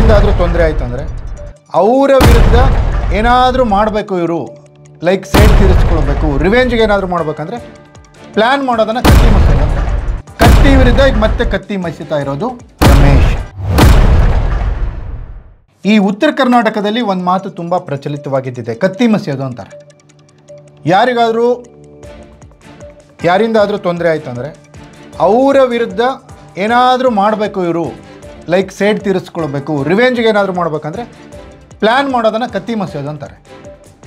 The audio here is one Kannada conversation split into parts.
ಯಾರಿಂದಾದರೂ ತೊಂದರೆ ಆಯಿತು ಅಂದರೆ ಅವರ ವಿರುದ್ಧ ಏನಾದರೂ ಮಾಡಬೇಕು ಇವರು, ಲೈಕ್ ಸೇಡ್ ತೀರಿಸ್ಕೊಳ್ಬೇಕು, ರಿವೆಂಜ್ಗೆ ಏನಾದರೂ ಮಾಡಬೇಕಂದ್ರೆ ಪ್ಲ್ಯಾನ್ ಮಾಡೋದನ್ನು ಕತ್ತಿ ಮಸೀದ್ ಅಂತ. ಕತ್ತಿ ವಿರುದ್ಧ ಈಗ ಮತ್ತೆ ಕತ್ತಿ ಮಸೀತಾ ಇರೋದು ರಮೇಶ್. ಈ ಉತ್ತರ ಕರ್ನಾಟಕದಲ್ಲಿ ಒಂದು ಮಾತು ತುಂಬ ಪ್ರಚಲಿತವಾಗಿದ್ದಿದೆ, ಕತ್ತಿ ಮಸೀದು ಅಂತಾರೆ. ಯಾರಿಂದಾದರೂ ತೊಂದರೆ ಆಯಿತು ಅಂದರೆ ಅವರ ವಿರುದ್ಧ ಏನಾದರೂ ಮಾಡಬೇಕು ಇವರು, ಲೈಕ್ ಸೇಡ್ ತೀರಿಸ್ಕೊಳ್ಬೇಕು, ರಿವೆಂಜ್ಗೆ ಏನಾದರೂ ಮಾಡಬೇಕಂದ್ರೆ ಪ್ಲ್ಯಾನ್ ಮಾಡೋದನ್ನು ಕತ್ತಿ ಮಸೀದು ಅಂತಾರೆ.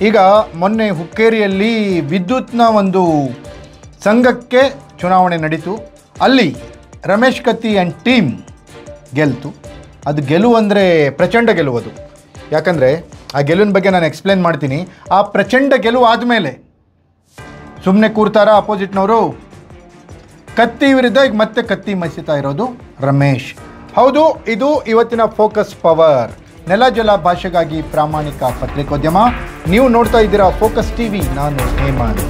ಈಗ ಮೊನ್ನೆ ಹುಕ್ಕೇರಿಯಲ್ಲಿ ವಿದ್ಯುತ್ನ ಒಂದು ಸಂಘಕ್ಕೆ ಚುನಾವಣೆ ನಡೀತು. ಅಲ್ಲಿ ರಮೇಶ್ ಕತ್ತಿ ಆ್ಯಂಡ್ ಟೀಮ್ ಗೆಲ್ತು. ಅದು ಗೆಲುವು ಅಂದರೆ ಪ್ರಚಂಡ ಗೆಲುವುದು. ಯಾಕಂದರೆ ಆ ಗೆಲುವಿನ ಬಗ್ಗೆ ನಾನು ಎಕ್ಸ್ಪ್ಲೇನ್ ಮಾಡ್ತೀನಿ. ಆ ಪ್ರಚಂಡ ಗೆಲುವು ಆದಮೇಲೆ ಸುಮ್ಮನೆ ಕೂರ್ತಾರ ಅಪೋಸಿಟ್ನವರು? ಕತ್ತಿ ವಿರುದ್ಧ ಈಗ ಮತ್ತೆ ಕತ್ತಿ ಮಸೀತಾ ಇರೋದು ರಮೇಶ್. ಹೌದು, ಇದು ಇವತ್ತಿನ ಫೋಕಸ್ ಪವರ್, ನೆಲ ಜಲ ಭಾಷೆಗಾಗಿ ಪ್ರಾಮಾಣಿಕ ಪತ್ರಿಕೋದ್ಯಮ. ನೀವು ನೋಡ್ತಾ ಇದ್ದೀರಾ ಫೋಕಸ್ ಟಿವಿ, ನಾನು ಹೇಮಂತ್.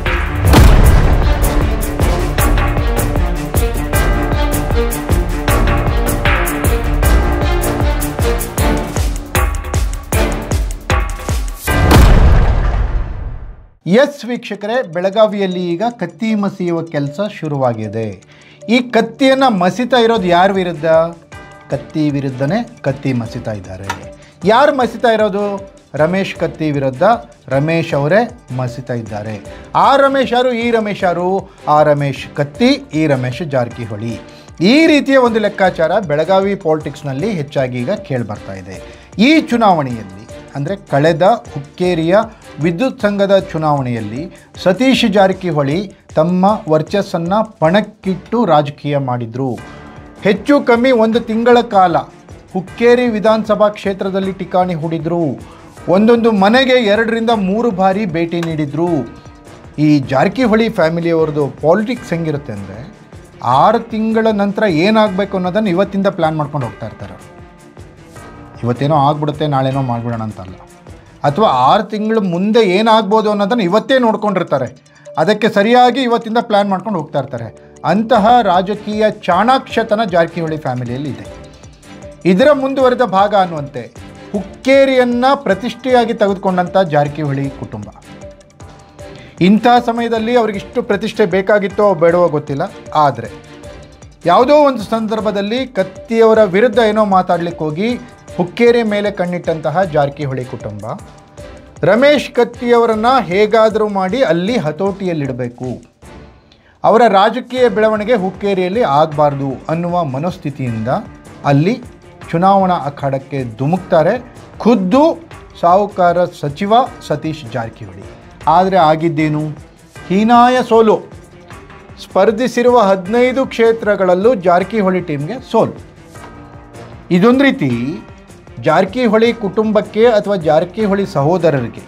ಎಸ್ ವೀಕ್ಷಕರೇ, ಬೆಳಗಾವಿಯಲ್ಲಿ ಈಗ ಕತ್ತಿ ಮಸೀಯುವ ಕೆಲಸ ಶುರುವಾಗಿದೆ. ಈ ಕತ್ತಿಯನ್ನು ಮಸೀತಾ ಇರೋದು ಯಾರ ವಿರುದ್ಧ? ಕತ್ತಿ ವಿರುದ್ಧನೇ ಕತ್ತಿ ಮಸೀತಾ ಇದ್ದಾರೆ. ಯಾರು ಮಸೀತಾ ಇರೋದು? ರಮೇಶ್ ಕತ್ತಿ ವಿರುದ್ಧ ರಮೇಶ್ ಅವರೇ ಮಸೀತಾ ಇದ್ದಾರೆ. ಆ ರಮೇಶ್ ಯಾರು? ಈ ರಮೇಶ್ ಯಾರು? ಆ ರಮೇಶ್ ಕತ್ತಿ, ಈ ರಮೇಶ್ ಜಾರಕಿಹೊಳಿ. ಈ ರೀತಿಯ ಒಂದು ಲೆಕ್ಕಾಚಾರ ಬೆಳಗಾವಿ ಪಾಲಿಟಿಕ್ಸ್ನಲ್ಲಿ ಹೆಚ್ಚಾಗಿ ಈಗ ಕೇಳಿಬರ್ತಾ ಇದೆ. ಈ ಚುನಾವಣೆಯಲ್ಲಿ ಅಂದರೆ ಕಳೆದ ಹುಕ್ಕೇರಿಯ ವಿದ್ಯುತ್ ಸಂಘದ ಚುನಾವಣೆಯಲ್ಲಿ ಸತೀಶ್ ಜಾರಕಿಹೊಳಿ ತಮ್ಮ ವರ್ಚಸ್ಸನ್ನು ಪಣಕ್ಕಿಟ್ಟು ರಾಜಕೀಯ ಮಾಡಿದರು. ಹೆಚ್ಚು ಕಮ್ಮಿ 1 ತಿಂಗಳ ಕಾಲ ಹುಕ್ಕೇರಿ ವಿಧಾನಸಭಾ ಕ್ಷೇತ್ರದಲ್ಲಿ ಠಿಕಾಣಿ ಹೂಡಿದ್ರು. ಒಂದೊಂದು ಮನೆಗೆ 2 ರಿಂದ 3 ಬಾರಿ ಭೇಟಿ ನೀಡಿದರು. ಈ ಜಾರಕಿಹೊಳಿ ಫ್ಯಾಮಿಲಿಯವ್ರದ್ದು ಪಾಲಿಟಿಕ್ಸ್ ಹೆಂಗಿರುತ್ತೆ ಅಂದರೆ 6 ತಿಂಗಳ ನಂತರ ಏನಾಗಬೇಕು ಅನ್ನೋದನ್ನು ಇವತ್ತಿಂದ ಪ್ಲ್ಯಾನ್ ಮಾಡ್ಕೊಂಡು ಹೋಗ್ತಾ ಇರ್ತಾರೆ. ಇವತ್ತೇನೋ ಆಗ್ಬಿಡುತ್ತೆ, ನಾಳೆನೋ ಮಾಡಿಬಿಡೋಣ ಅಂತಲ್ಲ, ಅಥವಾ 6 ತಿಂಗಳ ಮುಂದೆ ಏನಾಗ್ಬೋದು ಅನ್ನೋದನ್ನು ಇವತ್ತೇ ನೋಡ್ಕೊಂಡಿರ್ತಾರೆ. ಅದಕ್ಕೆ ಸರಿಯಾಗಿ ಇವತ್ತಿಂದ ಪ್ಲ್ಯಾನ್ ಮಾಡ್ಕೊಂಡು ಹೋಗ್ತಾ ಇರ್ತಾರೆ. ಅಂತಹ ರಾಜಕೀಯ ಚಾಣಾಕ್ಷತನ ಜಾರಕಿಹೊಳಿ ಫ್ಯಾಮಿಲಿಯಲ್ಲಿ ಇದೆ. ಇದರ ಮುಂದುವರೆದ ಭಾಗ ಅನ್ನುವಂತೆ ಹುಕ್ಕೇರಿಯನ್ನು ಪ್ರತಿಷ್ಠೆಯಾಗಿ ತೆಗೆದುಕೊಂಡಂಥ ಜಾರಕಿಹೊಳಿ ಕುಟುಂಬ. ಇಂಥ ಸಮಯದಲ್ಲಿ ಅವ್ರಿಗಿಷ್ಟು ಪ್ರತಿಷ್ಠೆ ಬೇಕಾಗಿತ್ತೋ ಬೇಡವೋ ಗೊತ್ತಿಲ್ಲ. ಆದರೆ ಯಾವುದೋ ಒಂದು ಸಂದರ್ಭದಲ್ಲಿ ಕತ್ತಿಯವರ ವಿರುದ್ಧ ಏನೋ ಮಾತಾಡಲಿಕ್ಕೆ ಹೋಗಿ ಹುಕ್ಕೇರಿ ಮೇಲೆ ಕಣ್ಣಿಟ್ಟಂತಹ ಜಾರಕಿಹೊಳಿ ಕುಟುಂಬ ರಮೇಶ್ ಕತ್ತಿಯವರನ್ನು ಹೇಗಾದರೂ ಮಾಡಿ ಅಲ್ಲಿ ಹತೋಟಿಯಲ್ಲಿಡಬೇಕು, ಅವರ ರಾಜಕೀಯ ಬೆಳವಣಿಗೆ ಹುಕ್ಕೇರಿಯಲ್ಲಿ ಆಗಬಾರ್ದು ಅನ್ನುವ ಮನೋಸ್ಥಿತಿಯಿಂದ ಅಲ್ಲಿ ಚುನಾವಣಾ ಅಖಾಡಕ್ಕೆ ಧುಮುಕ್ತಾರೆ ಖುದ್ದು ಸಾಹುಕಾರ ಸಚಿವ ಸತೀಶ್ ಜಾರಕಿಹೊಳಿ. ಆದರೆ ಆಗಿದ್ದೇನು? ಹೀನಾಯ ಸೋಲು. ಸ್ಪರ್ಧಿಸಿರುವ 15 ಕ್ಷೇತ್ರಗಳಲ್ಲೂ ಜಾರಕಿಹೊಳಿ ಟೀಮ್ಗೆ ಸೋಲು. ಇದೊಂದು ರೀತಿ ಜಾರಕಿಹೊಳಿ ಕುಟುಂಬಕ್ಕೆ ಅಥವಾ ಜಾರಕಿಹೊಳಿ ಸಹೋದರರಿಗೆ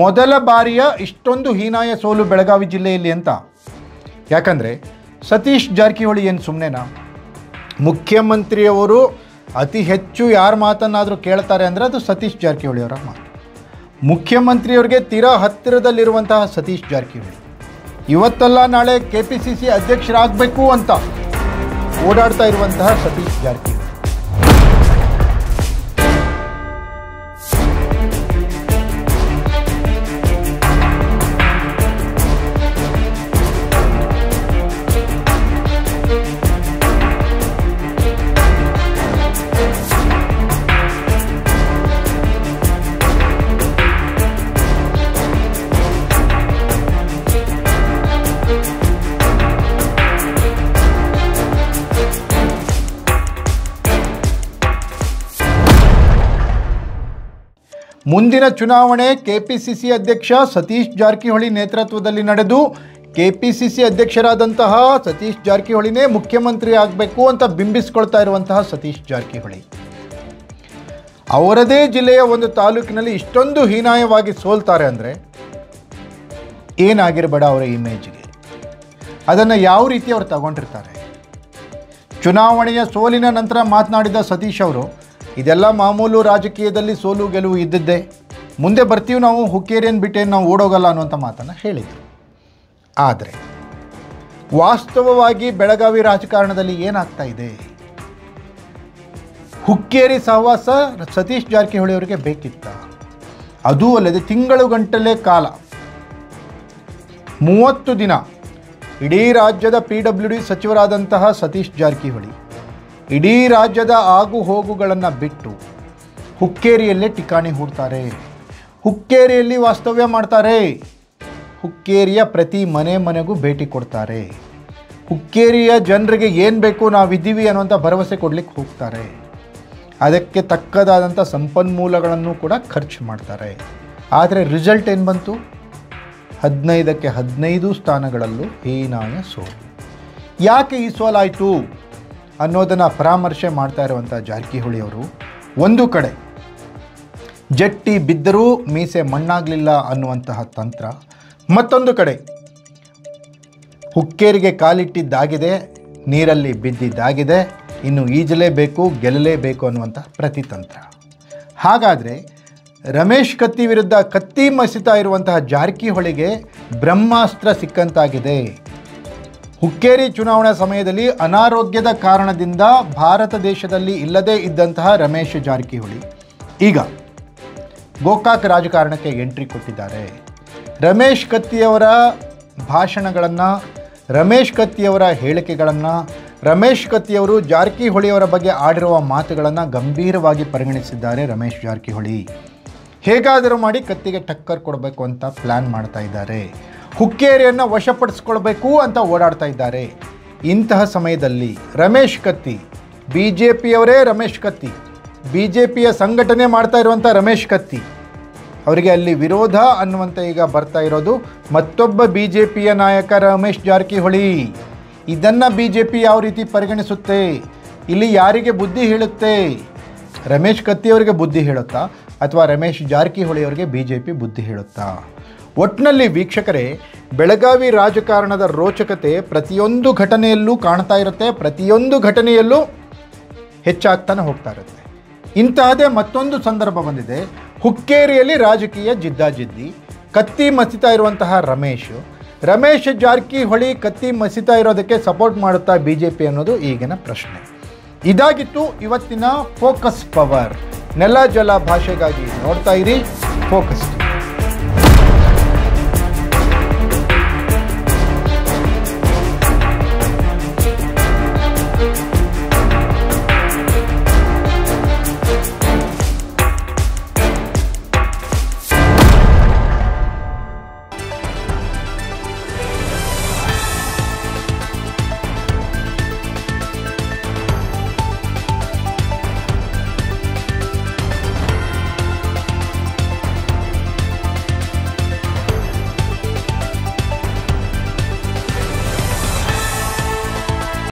ಮೊದಲ ಬಾರಿಯ ಇಷ್ಟೊಂದು ಹೀನಾಯ ಸೋಲು ಬೆಳಗಾವಿ ಜಿಲ್ಲೆಯಲ್ಲಿ ಅಂತ. ಯಾಕಂದರೆ ಸತೀಶ್ ಜಾರಕಿಹೊಳಿ ಏನು ಸುಮ್ಮನೆನಾ? ಮುಖ್ಯಮಂತ್ರಿಯವರು ಅತಿ ಹೆಚ್ಚು ಯಾರ ಮಾತನ್ನಾದರೂ ಕೇಳ್ತಾರೆ ಅಂದರೆ ಅದು ಸತೀಶ್ ಜಾರಕಿಹೊಳಿಯವರ ಮಾತು. ಮುಖ್ಯಮಂತ್ರಿಯವರಿಗೆ ತೀರಾ ಹತ್ತಿರದಲ್ಲಿರುವಂತಹ ಸತೀಶ್ ಜಾರಕಿಹೊಳಿ ಇವತ್ತಲ್ಲ ನಾಳೆ KPCC ಅಧ್ಯಕ್ಷರಾಗಬೇಕು ಅಂತ ಓಡಾಡ್ತಾ ಇರುವಂತಹ ಸತೀಶ್ ಜಾರಕಿಹೊಳಿ. ಮುಂದಿನ ಚುನಾವಣೆ KPCC ಅಧ್ಯಕ್ಷ ಸತೀಶ್ ಜಾರಕಿಹೊಳಿ ನೇತೃತ್ವದಲ್ಲಿ ನಡೆದು KPCC ಅಧ್ಯಕ್ಷರಾದಂತಹ ಸತೀಶ್ ಜಾರಕಿಹೊಳಿನೇ ಮುಖ್ಯಮಂತ್ರಿ ಆಗಬೇಕು ಅಂತ ಬಿಂಬಿಸ್ಕೊಳ್ತಾ ಇರುವಂತಹ ಸತೀಶ್ ಜಾರಕಿಹೊಳಿ ಅವರದೇ ಜಿಲ್ಲೆಯ ಒಂದು ತಾಲೂಕಿನಲ್ಲಿ ಇಷ್ಟೊಂದು ಹೀನಾಯವಾಗಿ ಸೋಲ್ತಾರೆ ಅಂದರೆ ಏನಾಗಿರಬೇಡ ಅವರ ಇಮೇಜ್ಗೆ. ಅದನ್ನು ಯಾವ ರೀತಿ ಅವರು ತಗೊಂಡಿರ್ತಾರೆ? ಚುನಾವಣೆಯ ಸೋಲಿನ ನಂತರ ಮಾತನಾಡಿದ ಸತೀಶ್ ಅವರು, ಇದೆಲ್ಲ ಮಾಮೂಲು ರಾಜಕೀಯದಲ್ಲಿ ಸೋಲು ಗೆಲುವು ಇದ್ದದ್ದೇ, ಮುಂದೆ ಬರ್ತೀವಿ ನಾವು, ಹುಕ್ಕೇರಿಯನ್ನು ಬಿಟ್ಟೇನು ನಾವು ಓಡೋಗಲ್ಲ ಅನ್ನುವಂಥ ಮಾತನ್ನು ಹೇಳಿದರು. ಆದರೆ ವಾಸ್ತವವಾಗಿ ಬೆಳಗಾವಿ ರಾಜಕಾರಣದಲ್ಲಿ ಏನಾಗ್ತಾ ಇದೆ? ಹುಕ್ಕೇರಿ ಸಹವಾಸ ಸತೀಶ್ ಜಾರಕಿಹೊಳಿ ಅವರಿಗೆ ಬೇಕಿತ್ತ? ಅದೂ ಅಲ್ಲದೆ ತಿಂಗಳುಗಟ್ಟಲೆ ಕಾಲ 30 ದಿನ ಇಡೀ ರಾಜ್ಯದ PWD ಸಚಿವರಾದಂತಹ ಸತೀಶ್ ಜಾರಕಿಹೊಳಿ ಇಡೀ ರಾಜ್ಯದ ಆಗು ಹೋಗುಗಳನ್ನು ಬಿಟ್ಟು ಹುಕ್ಕೇರಿಯಲ್ಲೇ ಠಿಕಾಣಿ ಹೂಡ್ತಾರೆ, ಹುಕ್ಕೇರಿಯಲ್ಲಿ ವಾಸ್ತವ್ಯ ಮಾಡ್ತಾರೆ, ಹುಕ್ಕೇರಿಯ ಪ್ರತಿ ಮನೆಗೂ ಭೇಟಿ ಕೊಡ್ತಾರೆ, ಹುಕ್ಕೇರಿಯ ಜನರಿಗೆ ಏನು ಬೇಕು ನಾವಿದ್ದೀವಿ ಅನ್ನುವಂಥ ಭರವಸೆ ಕೊಡಲಿಕ್ಕೆ ಹೋಗ್ತಾರೆ, ಅದಕ್ಕೆ ತಕ್ಕದಾದಂಥ ಸಂಪನ್ಮೂಲಗಳನ್ನು ಕೂಡ ಖರ್ಚು ಮಾಡ್ತಾರೆ. ಆದರೆ ರಿಸಲ್ಟ್ ಏನು ಬಂತು? 15ಕ್ಕೆ 15 ಸ್ಥಾನಗಳಲ್ಲೂ ಹೀನಾಯ ಸೋಲು. ಯಾಕೆ ಈ ಸೋಲಾಯಿತು ಅನ್ನೋದನ್ನು ಪರಾಮರ್ಶೆ ಮಾಡ್ತಾ ಇರುವಂಥ ಜಾರಕಿಹೊಳಿ ಅವರು ಒಂದು ಕಡೆ ಜಟ್ಟಿ ಬಿದ್ದರೂ ಮೀಸೆ ಮಣ್ಣಾಗಲಿಲ್ಲ ಅನ್ನುವಂತಹ ತಂತ್ರ, ಮತ್ತೊಂದು ಕಡೆ ಹುಕ್ಕೇರಿಗೆ ಕಾಲಿಟ್ಟಿದ್ದಾಗಿದೆ, ನೀರಲ್ಲಿ ಬಿದ್ದಿದ್ದಾಗಿದೆ, ಇನ್ನು ಈಜಲೇಬೇಕು, ಗೆಲ್ಲಲೇಬೇಕು ಅನ್ನುವಂಥ ಪ್ರತಿತಂತ್ರ. ಹಾಗಾದರೆ ರಮೇಶ್ ಕತ್ತಿ ವಿರುದ್ಧ ಕತ್ತಿ ಮಸಿತಾ ಇರುವಂತಹ ಜಾರಕಿಹೊಳಿಗೆ ಬ್ರಹ್ಮಾಸ್ತ್ರ ಸಿಕ್ಕಂತಾಗಿದೆ. ಹುಕ್ಕೇರಿ ಚುನಾವಣಾ ಸಮಯದಲ್ಲಿ ಅನಾರೋಗ್ಯದ ಕಾರಣದಿಂದ ಭಾರತ ದೇಶದಲ್ಲಿ ಇಲ್ಲದೇ ಇದ್ದಂತಹ ರಮೇಶ್ ಜಾರಕಿಹೊಳಿ ಈಗ ಗೋಕಾಕ್ ರಾಜಕಾರಣಕ್ಕೆ ಎಂಟ್ರಿ ಕೊಟ್ಟಿದ್ದಾರೆ. ರಮೇಶ್ ಕತ್ತಿಯವರ ಭಾಷಣಗಳನ್ನು, ರಮೇಶ್ ಕತ್ತಿಯವರ ಹೇಳಿಕೆಗಳನ್ನು, ರಮೇಶ್ ಕತ್ತಿಯವರು ಜಾರಕಿಹೊಳಿಯವರ ಬಗ್ಗೆ ಆಡಿರುವ ಮಾತುಗಳನ್ನು ಗಂಭೀರವಾಗಿ ಪರಿಗಣಿಸಿದ್ದಾರೆ. ರಮೇಶ್ ಜಾರಕಿಹೊಳಿ ಹೇಗಾದರೂ ಮಾಡಿ ಕತ್ತಿಗೆ ಟಕ್ಕರ್ ಕೊಡಬೇಕು ಅಂತ ಪ್ಲ್ಯಾನ್ ಮಾಡ್ತಾ ಇದ್ದಾರೆ. ಹುಕ್ಕೇರಿಯನ್ನು ವಶಪಡಿಸ್ಕೊಳ್ಬೇಕು ಅಂತ ಓಡಾಡ್ತಾ ಇದ್ದಾರೆ. ಇಂತಹ ಸಮಯದಲ್ಲಿ ರಮೇಶ್ ಕತ್ತಿ, BJPಯವರೇ ರಮೇಶ್ ಕತ್ತಿ, BJPಯ ಸಂಘಟನೆ ಮಾಡ್ತಾ ಇರುವಂಥ ರಮೇಶ್ ಕತ್ತಿ ಅವರಿಗೆ ಅಲ್ಲಿ ವಿರೋಧ ಅನ್ನುವಂಥ ಈಗ ಬರ್ತಾ ಇರೋದು ಮತ್ತೊಬ್ಬ BJPಯ ನಾಯಕ ರಮೇಶ್ ಜಾರಕಿಹೊಳಿ. ಇದನ್ನು BJP ಯಾವ ರೀತಿ ಪರಿಗಣಿಸುತ್ತೆ? ಇಲ್ಲಿ ಯಾರಿಗೆ ಬುದ್ಧಿ ಹೇಳುತ್ತೆ? ರಮೇಶ್ ಕತ್ತಿಯವರಿಗೆ ಬುದ್ಧಿ ಹೇಳುತ್ತಾ ಅಥವಾ ರಮೇಶ್ ಜಾರಕಿಹೊಳಿಯವರಿಗೆ BJP ಬುದ್ಧಿ ಹೇಳುತ್ತಾ? ಒಟ್ಟಿನಲ್ಲಿ ವೀಕ್ಷಕರೇ, ಬೆಳಗಾವಿ ರಾಜಕಾರಣದ ರೋಚಕತೆ ಪ್ರತಿಯೊಂದು ಘಟನೆಯಲ್ಲೂ ಕಾಣ್ತಾ ಇರುತ್ತೆ, ಪ್ರತಿಯೊಂದು ಘಟನೆಯಲ್ಲೂ ಹೆಚ್ಚಾಗ್ತಾನೆ ಹೋಗ್ತಾ ಇರುತ್ತೆ. ಇಂತಹದೇ ಮತ್ತೊಂದು ಸಂದರ್ಭ ಬಂದಿದೆ. ಹುಕ್ಕೇರಿಯಲ್ಲಿ ರಾಜಕೀಯ ಜಿದ್ದಾಜಿದ್ದಿ, ಕತ್ತಿ ಮಸಿತಾ ಇರುವಂತಹ ರಮೇಶ್ ಜಾರಕಿಹೊಳಿ ಕತ್ತಿ ಮಸಿತಾ ಇರೋದಕ್ಕೆ ಸಪೋರ್ಟ್ ಮಾಡುತ್ತಾ BJP ಅನ್ನೋದು ಈಗಿನ ಪ್ರಶ್ನೆ. ಇದಾಗಿತ್ತು ಇವತ್ತಿನ ಫೋಕಸ್ ಪವರ್. ನೆಲ ಜಲ ಭಾಷೆಗಾಗಿ ನೋಡ್ತಾ ಇರಿ ಫೋಕಸ್.